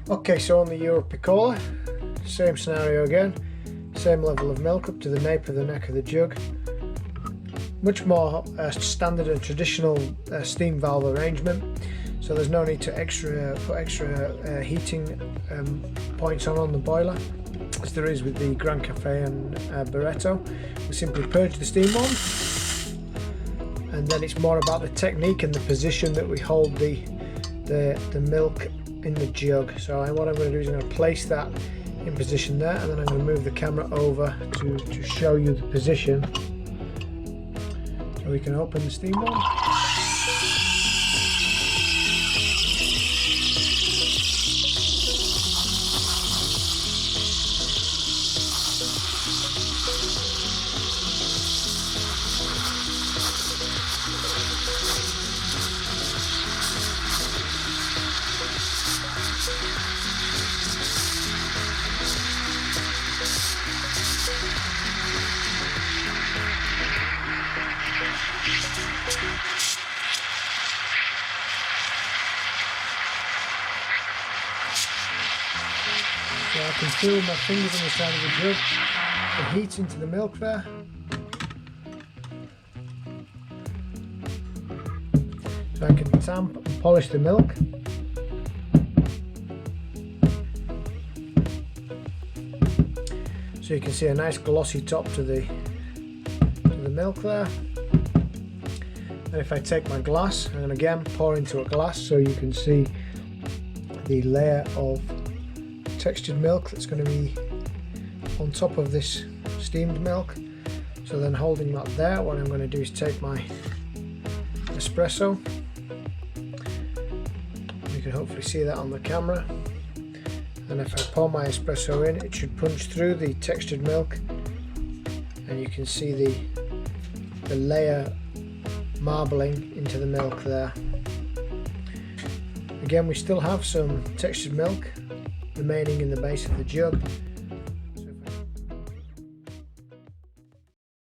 Okay, so on the Europiccola, same scenario again, same level of milk up to the nape of the neck of the jug. Much more standard and traditional steam valve arrangement, so there's no need to put extra heating points on the boiler, as there is with the Grand Cafe and Barretto. We simply purge the steam on, and then it's more about the technique and the position that we hold the milk in the jug. So what I'm going to do is I'm going to place that in position there, and then I'm going to move the camera over to show you the position, so we can open the steam one. So I can feel my fingers on the side of the jug, the heat into the milk there. So I can tamp and polish the milk. So you can see a nice glossy top to the milk there. And if I take my glass and again pour into a glass, so you can see the layer of textured milk that's going to be on top of this steamed milk. So then holding that there, what I'm going to do is take my espresso. You can hopefully see that on the camera. And if I pour my espresso in, it should punch through the textured milk, and you can see the layer marbling into the milk there. Again, we still have some textured milk remaining in the base of the jug,